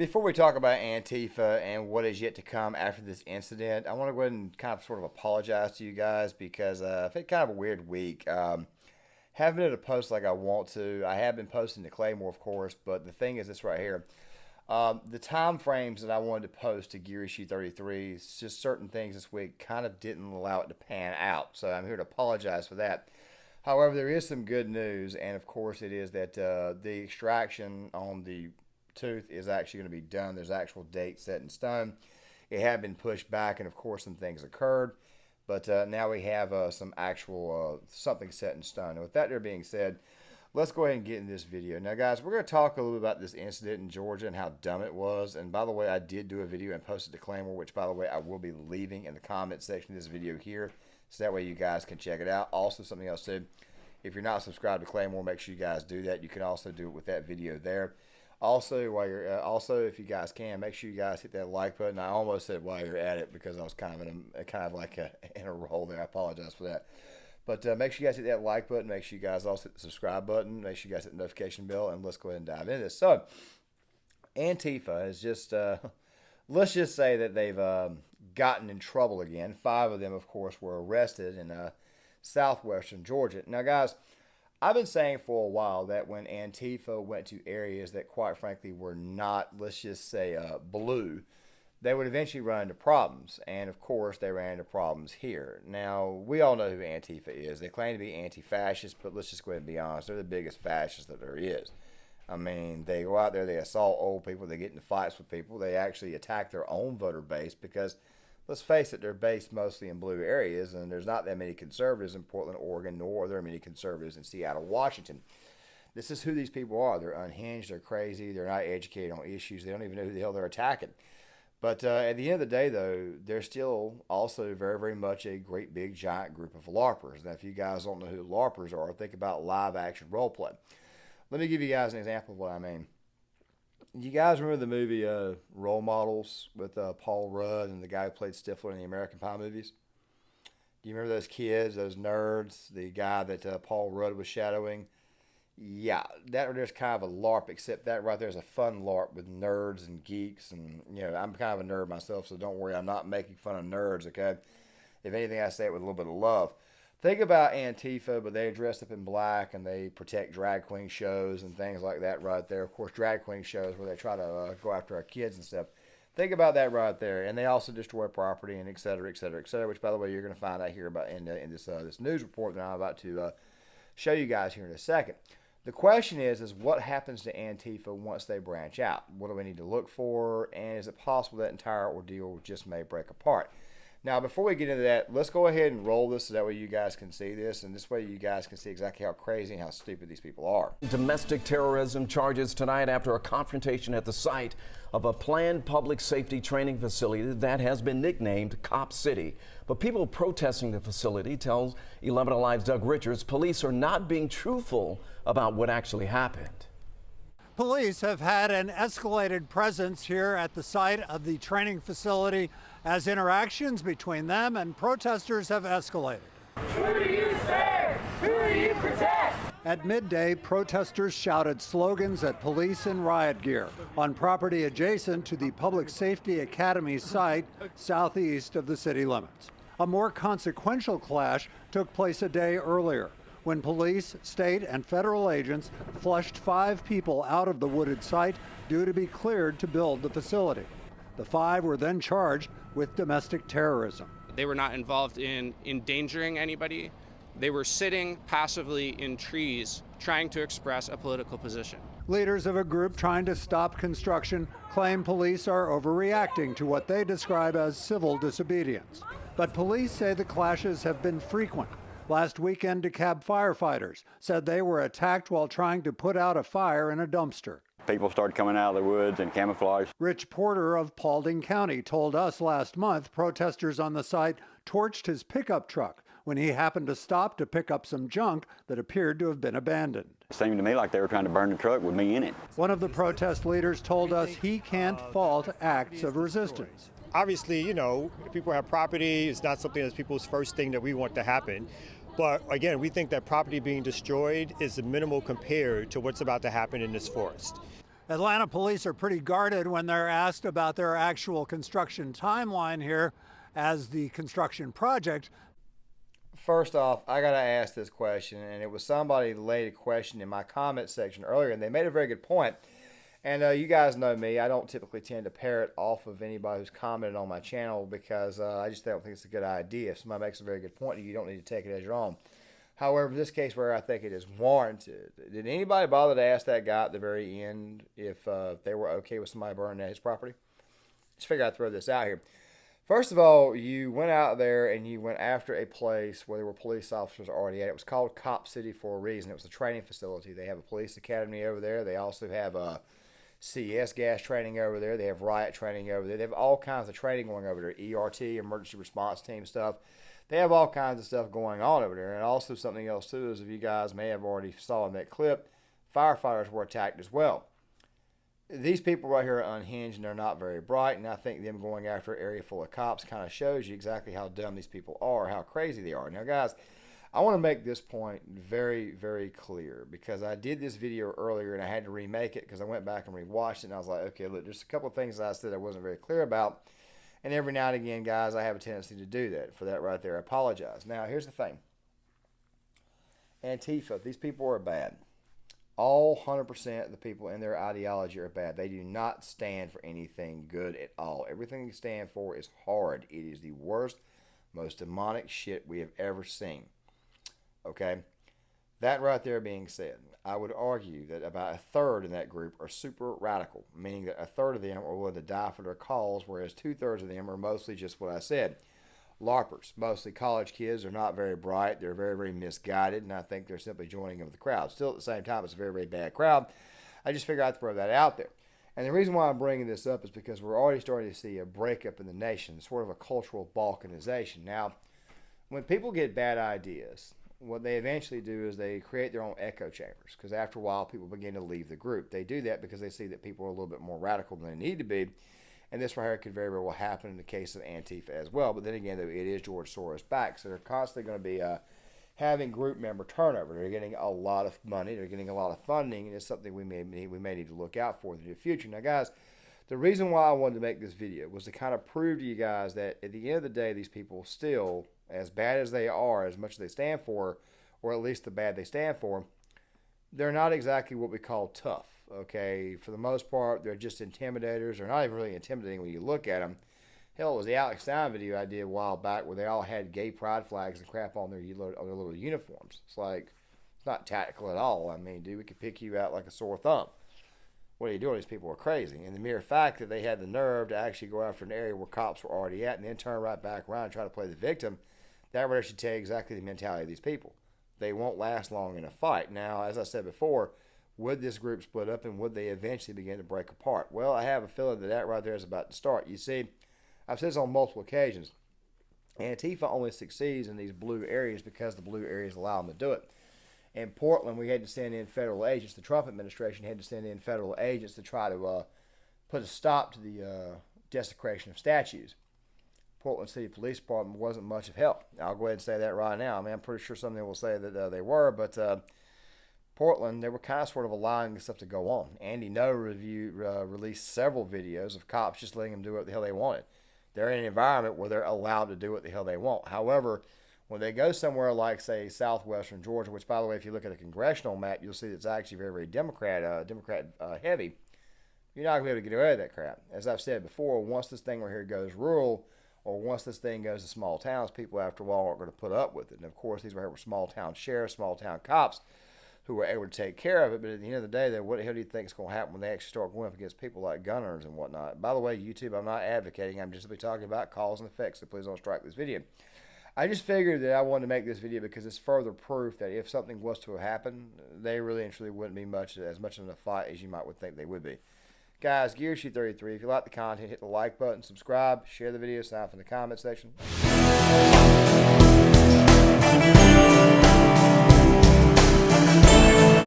Before we talk about Antifa and what is yet to come after this incident, I want to go ahead and kind of sort of apologize to you guys because I've had kind of a weird week. Haven't been able to post like I want to. I have been posting to Claymore, of course, but the thing is this right here. The time frames that I wanted to post to Gear Issue 33, it's just certain things this week kind of didn't allow it to pan out. So I'm here to apologize for that. However, there is some good news, and of course it is that the extraction on the tooth is actually going to be done. There's actual date set in stone. It had been pushed back, and of course some things occurred, but now we have some actual something set in stone. And with that there being said, let's go ahead and get in this video. Now guys, we're going to talk a little bit about this incident in Georgia and how dumb it was. And by the way, I did do a video and posted to Claymore, which by the way I will be leaving in the comment section of this video here, so that way you guys can check it out. Also, something else too, if you're not subscribed to Claymore, make sure you guys do that. You can also do it with that video there. Also, while you're if you guys can, make sure you guys hit that like button. I almost said while you're at it because I was kind of in a roll there. I apologize for that. But make sure you guys hit that like button. Make sure you guys also hit the subscribe button. Make sure you guys hit the notification bell, and let's go ahead and dive into this. So, Antifa is just let's just say that they've gotten in trouble again. 5 of them, of course, were arrested in southwestern Georgia. Now, guys, I've been saying for a while that when Antifa went to areas that, quite frankly, were not, let's just say, blue, they would eventually run into problems. And, of course, they ran into problems here. Now, we all know who Antifa is. They claim to be anti-fascist, but let's just go ahead and be honest. They're the biggest fascists that there is. I mean, they go out there, they assault old people, they get into fights with people. They actually attack their own voter base because, let's face it, they're based mostly in blue areas, and there's not that many conservatives in Portland, Oregon, nor are there many conservatives in Seattle, Washington. This is who these people are. They're unhinged, they're crazy, they're not educated on issues, they don't even know who the hell they're attacking. But at the end of the day, though, they're still also very, very much a great, big, giant group of larpers. Now, if you guys don't know who larpers are, think about live-action role play. Let me give you guys an example of what I mean. You guys remember the movie Role Models with Paul Rudd and the guy who played Stifler in the American Pie movies? Do you remember those kids, those nerds, the guy that Paul Rudd was shadowing? Yeah, that there's kind of a LARP, except that right there is a fun LARP with nerds and geeks. And, you know, I'm kind of a nerd myself, so don't worry, I'm not making fun of nerds, okay? If anything, I say it with a little bit of love. Think about Antifa, but they dress up in black and they protect drag queen shows and things like that right there. Of course, drag queen shows where they try to go after our kids and stuff. Think about that right there. And they also destroy property and et cetera, et cetera, et cetera, which, by the way, you're going to find out here about in this news report that I'm about to show you guys here in a second. The question is what happens to Antifa once they branch out? What do we need to look for? And is it possible that entire ordeal just may break apart? Now, before we get into that, let's go ahead and roll this so that way you guys can see this, and this way you guys can see exactly how crazy and how stupid these people are. Domestic terrorism charges tonight after a confrontation at the site of a planned public safety training facility that has been nicknamed Cop City. But people protesting the facility tells 11 Alive's Doug Richards police are not being truthful about what actually happened. Police have had an escalated presence here at the site of the training facility as interactions between them and protesters have escalated. Who do you serve? Who do you protect? At midday, protesters shouted slogans at police in riot gear on property adjacent to the Public Safety Academy site southeast of the city limits. A more consequential clash took place a day earlier when police, state, and federal agents flushed 5 people out of the wooded site due to be cleared to build the facility. The 5 were then charged with domestic terrorism. They were not involved in endangering anybody. They were sitting passively in trees trying to express a political position. Leaders of a group trying to stop construction claim police are overreacting to what they describe as civil disobedience. But police say the clashes have been frequent. Last weekend, DeKalb firefighters said they were attacked while trying to put out a fire in a dumpster. People started coming out of the woods in camouflage. Rich Porter of Paulding County told us last month protesters on the site torched his pickup truck when he happened to stop to pick up some junk that appeared to have been abandoned. It seemed to me like they were trying to burn the truck with me in it. One of the protest leaders told us he can't fault acts of resistance. Obviously, you know, people have property. It's not something that's people's first thing that we want to happen. But again, we think that property being destroyed is minimal compared to what's about to happen in this forest. Atlanta police are pretty guarded when they're asked about their actual construction timeline here as the construction project. First off, I got to ask this question, and it was somebody laid a question in my comment section earlier, and they made a very good point. And you guys know me. I don't typically tend to parrot off of anybody who's commented on my channel because I just don't think it's a good idea. If somebody makes a very good point, you don't need to take it as your own. However, in this case where I think it is warranted, did anybody bother to ask that guy at the very end if they were okay with somebody burning his property? Just figure I'd throw this out here. First of all, you went out there and you went after a place where there were police officers already at. It was called Cop City for a reason. It was a training facility. They have a police academy over there. They also have a CS gas training over there. They have riot training over there. They have all kinds of training going over there. ERT, emergency response team stuff. They have all kinds of stuff going on over there. And also something else too is, if you guys may have already saw in that clip, firefighters were attacked as well. These people right here are unhinged and they're not very bright, and I think them going after an area full of cops kind of shows you exactly how dumb these people are, how crazy they are. Now guys, I want to make this point very, very clear because I did this video earlier and I had to remake it because I went back and rewatched it and I was like, okay, look, there's a couple of things that I said I wasn't very clear about. And every now and again, guys, I have a tendency to do that. For that right there, I apologize. Now, here's the thing. Antifa, these people are bad. All 100% of the people in their ideology are bad. They do not stand for anything good at all. Everything they stand for is hard. It is the worst, most demonic shit we have ever seen. Okay? That right there being said, I would argue that about a third in that group are super radical, meaning that a third of them are willing to die for their cause, whereas 2/3 of them are mostly just what I said. LARPers, mostly college kids, are not very bright. They're very, very misguided, and I think they're simply joining in with the crowd. Still, at the same time, it's a very, very bad crowd. I just figured I'd throw that out there. And the reason why I'm bringing this up is because we're already starting to see a breakup in the nation, sort of a cultural balkanization. Now, when people get bad ideas, what they eventually do is they create their own echo chambers, because after a while, people begin to leave the group. They do that because they see that people are a little bit more radical than they need to be. And this right here could very well happen in the case of Antifa as well. But then again, it is George Soros back. So they're constantly going to be having group member turnover. They're getting a lot of money. They're getting a lot of funding. And it's something we may need to look out for in the future. Now, guys, the reason why I wanted to make this video was to kind of prove to you guys that at the end of the day, these people still, as bad as they are, as much as they stand for, or at least the bad they stand for, they're not exactly what we call tough. Okay, for the most part, they're just intimidators. They're not even really intimidating when you look at them. Hell, it was the Alex Stein video I did a while back where they all had gay pride flags and crap on their little uniforms. It's like, it's not tactical at all. I mean, dude, we could pick you out like a sore thumb. What are you doing? These people are crazy. And the mere fact that they had the nerve to actually go after an area where cops were already at and then turn right back around and try to play the victim, that really should tell you exactly the mentality of these people. They won't last long in a fight. Now, as I said before, would this group split up and would they eventually begin to break apart? Well, I have a feeling that right there is about to start. You see, I've said this on multiple occasions. Antifa only succeeds in these blue areas because the blue areas allow them to do it. In Portland, we had to send in federal agents. The Trump administration had to send in federal agents to try to put a stop to the desecration of statues. Portland City Police Department wasn't much of help. I'll go ahead and say that right now. I mean, I'm pretty sure some of them will say that they were, but Portland, they were kind of sort of allowing this stuff to go on. Andy No released several videos of cops just letting them do what the hell they wanted. They're in an environment where they're allowed to do what the hell they want. However, when they go somewhere like, say, southwestern Georgia, which, by the way, if you look at a congressional map, you'll see that it's actually very, very Democrat heavy. You're not going to be able to get away with that crap. As I've said before, once this thing right here goes rural, or once this thing goes to small towns, people after a while aren't going to put up with it. And, of course, these right here were small town sheriffs, small town cops who were able to take care of it. But at the end of the day, what the hell do you think is going to happen when they actually start going up against people like gun owners and whatnot? By the way, YouTube, I'm not advocating. I'm just simply talking about cause and effects, so please don't strike this video. I just figured that I wanted to make this video because it's further proof that if something was to happen, they really and truly wouldn't be as much of a fight as you might would think they would be. Guys, GearShoot33, if you like the content, hit the like button, subscribe, share the video, sign up in the comment section.